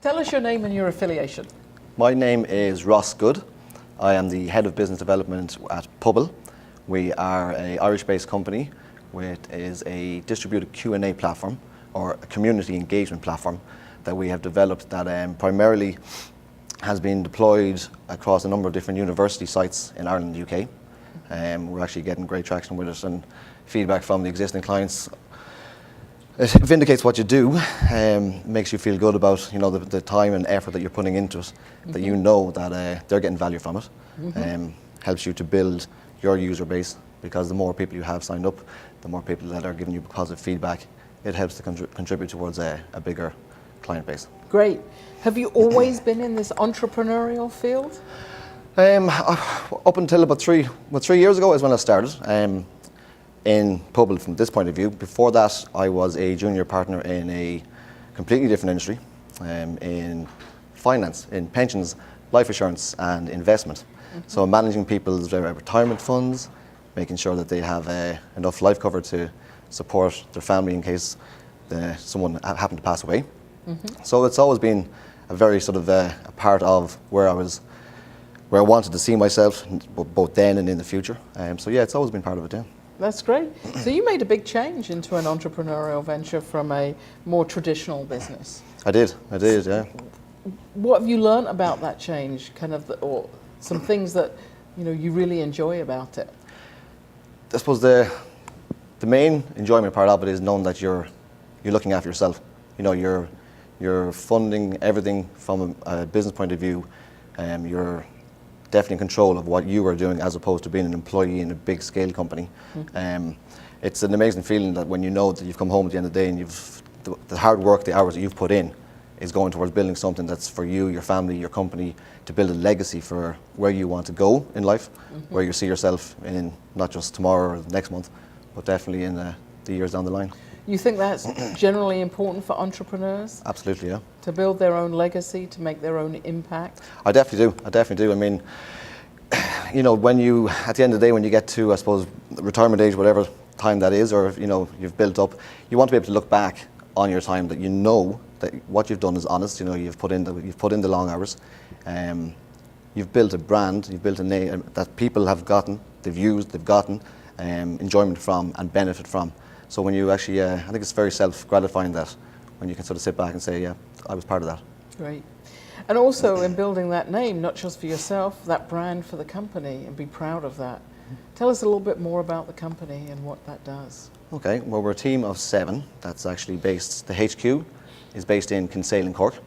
Tell us your name and your affiliation. My name is Ross Good. I am the Head of Business Development at Pubble. We are an Irish-based company which is a distributed Q&A platform, or a community engagement platform that we have developed that primarily has been deployed across a number of different university sites in Ireland and the UK. We're actually getting great traction with it, and feedback from the existing clients. It vindicates what you do, makes you feel good about the time and effort that you're putting into it, that you know that they're getting value from it. Helps you to build your user base, because the more people you have signed up, the more people that are giving you positive feedback, it helps to contribute towards a bigger client base. Great. Have you always been in this entrepreneurial field? Up until about 3 years ago is when I started. In Pubble from this point of view. Before that, I was a junior partner in a completely different industry, in finance, in pensions, life assurance and investment. So managing people's retirement funds, making sure that they have enough life cover to support their family in case someone happened to pass away. So it's always been a very sort of a part of where I wanted to see myself, both then and in the future. So yeah, it's always been part of it, yeah. That's great. So you made a big change into an entrepreneurial venture from a more traditional business. I did, yeah. What have you learned about that change, or some things that you really enjoy about it? I suppose the main enjoyment part of it is knowing that you're looking after yourself. You're funding everything from a business point of view. You're definitely in control of what you are doing, as opposed to being an employee in a big scale company. It's an amazing feeling that when you know that you've come home at the end of the day and the hard work, the hours that you've put in is going towards building something that's for you, your family, your company, to build a legacy for where you want to go in life, where you see yourself in not just tomorrow or the next month, but definitely in the years down the line. You think that's generally important for entrepreneurs? Absolutely, yeah. To build their own legacy, to make their own impact? I definitely do. I mean, when you, at the end of the day, when you get to, I suppose, retirement age, whatever time that is, or you've built up, you want to be able to look back on your time, that that what you've done is honest. You've put in the long hours. You've built a brand, you've built a name that people have gotten, they've used, they've gotten enjoyment from and benefit from. So when you actually, I think it's very self-gratifying that when you can sort of sit back and say, yeah, I was part of that. Great. And also in building that name, not just for yourself, that brand for the company, and be proud of that. Tell us a little bit more about the company and what that does. Okay, well, we're a team of 7 that's actually based, the HQ is based in Kinsale in Cork.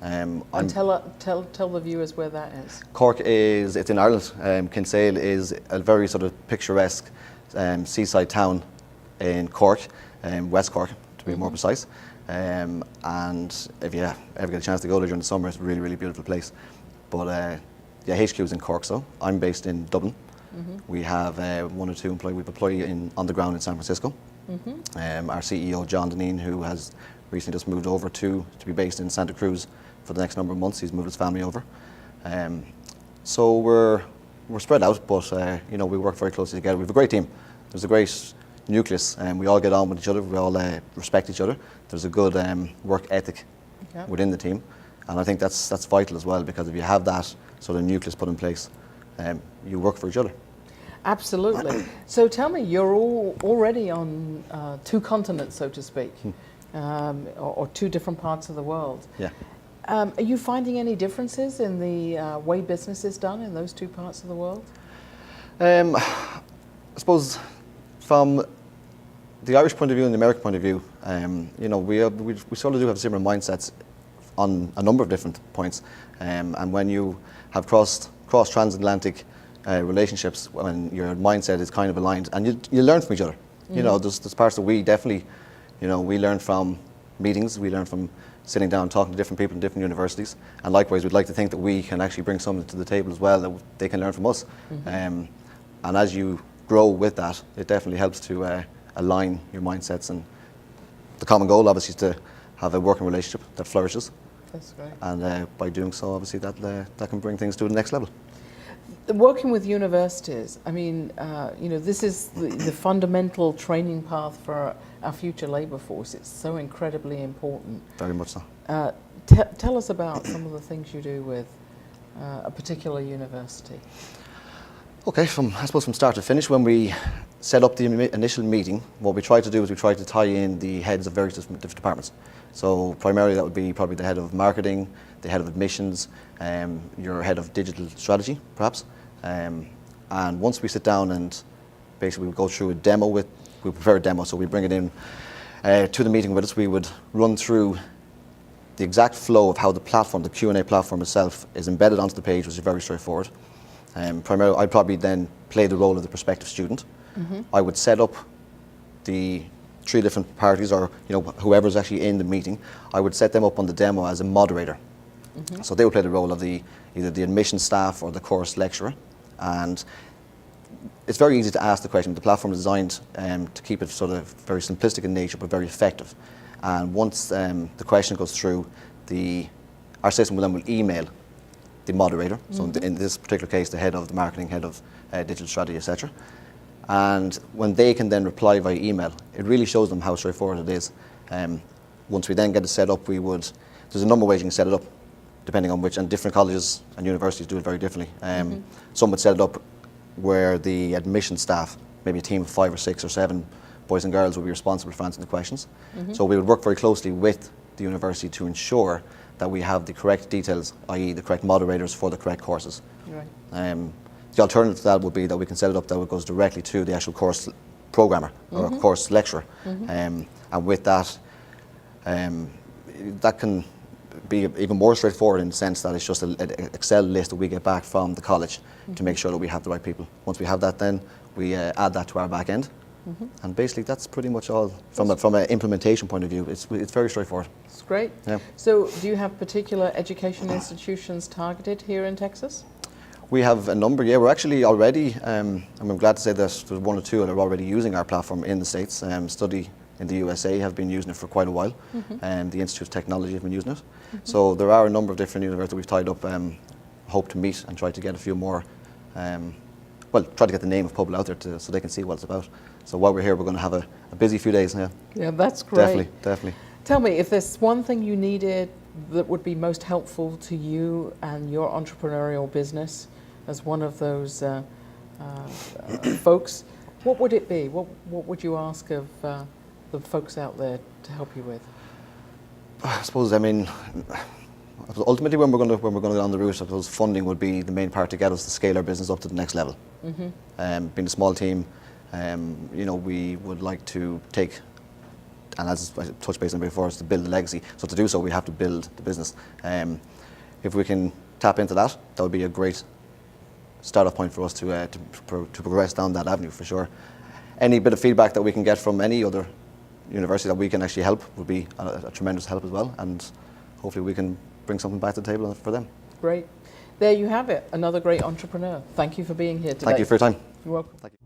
And tell the viewers where that is. Cork it's in Ireland. Kinsale is a very sort of picturesque seaside town in Cork, West Cork to be more precise. And if you ever get a chance to go there during the summer, it's a really, really beautiful place. But yeah, HQ is in Cork, so I'm based in Dublin. We have 1 or 2 employees. We have an employee on the ground in San Francisco. Our CEO, John Deneen, who has recently just moved over to be based in Santa Cruz for the next number of months. He's moved his family over. So we're spread out, but we work very closely together. We have a great team. There's a great nucleus, and we all get on with each other. We all respect each other. There's a good work ethic within the team, and I think that's vital as well, because if you have that sort of nucleus put in place, you work for each other. Absolutely. So tell me, you're already on 2 continents, so to speak, or 2 different parts of the world. Yeah. Are you finding any differences in the way business is done in those 2 parts of the world? I suppose from the Irish point of view and the American point of view, we sort of do have similar mindsets on a number of different points. And when you have cross transatlantic relationships, when your mindset is kind of aligned, and you learn from each other. There's parts that we definitely, we learn from meetings, we learn from sitting down and talking to different people in different universities, and likewise we'd like to think that we can actually bring something to the table as well that they can learn from us. And as you grow with that, it definitely helps to align your mindsets, and the common goal obviously is to have a working relationship that flourishes. That's great. And by doing so, obviously that can bring things to the next level. Working with universities, I mean, this is the fundamental training path for our future labour force. It's so incredibly important. Very much so. Tell us about some of the things you do with a particular university. Okay, I suppose from start to finish, when we set up the initial meeting, what we try to do is we try to tie in the heads of various different departments. So primarily that would be probably the head of marketing, the head of admissions, your head of digital strategy, perhaps. And once we sit down and basically we go through a demo we prepare a demo, so we bring it in to the meeting with us. We would run through the exact flow of how the platform, the Q&A platform itself, is embedded onto the page, which is very straightforward. Primarily, I'd probably then play the role of the prospective student. Mm-hmm. I would set up the 3 different parties, or whoever's actually in the meeting. I would set them up on the demo as a moderator. Mm-hmm. So they would play the role of either the admission staff or the course lecturer. And it's very easy to ask the question. The platform is designed to keep it sort of very simplistic in nature, but very effective. And once the question goes through, our system will then email the moderator. So in this particular case, the head of the marketing, head of digital strategy, etc. And when they can then reply via email, it really shows them how straightforward it is. Once we then get it set up, there's a number of ways you can set it up, depending on and different colleges and universities do it very differently. Some would set it up where the admission staff, maybe a team of 5 or 6 or 7 boys and girls, will be responsible for answering the questions. Mm-hmm. So we would work very closely with the university to ensure that we have the correct details, i.e. the correct moderators for the correct courses. Right. The alternative to that would be that we can set it up that it goes directly to the actual course programmer or course lecturer. Mm-hmm. And with that, that can be even more straightforward in the sense that it's just an Excel list that we get back from the college to make sure that we have the right people. Once we have that, then we add that to our back end. Mm-hmm. And basically that's pretty much all from an implementation point of view. It's very straightforward. It's great. Yeah. So do you have particular education institutions targeted here in Texas? We have a number, yeah. We're actually already, and I'm glad to say that there's 1 or 2 that are already using our platform in the States. Study in the USA have been using it for quite a while, and the Institute of Technology have been using it. Mm-hmm. So there are a number of different universities we've tied up, hope to meet and try to get a few more, try to get the name of Pubble out there so they can see what it's about. So while we're here, we're going to have a busy few days now. Yeah, that's great. Definitely. Tell me, if there's one thing you needed that would be most helpful to you and your entrepreneurial business as one of those folks, what would it be? What would you ask of the folks out there to help you with? I suppose, ultimately when we're going to go down the route, I suppose funding would be the main part to get us to scale our business up to the next level. Mm-hmm. Being a small team, we would like to take, and as I touched base on before, is to build a legacy. So to do so, we have to build the business. If we can tap into that, that would be a great start-off point for us to progress down that avenue for sure. Any bit of feedback that we can get from any other university that we can actually help would be a tremendous help as well, and hopefully we can bring something back to the table for them. Great. There you have it, another great entrepreneur. Thank you for being here today. Thank you for your time. You're welcome. Thank you.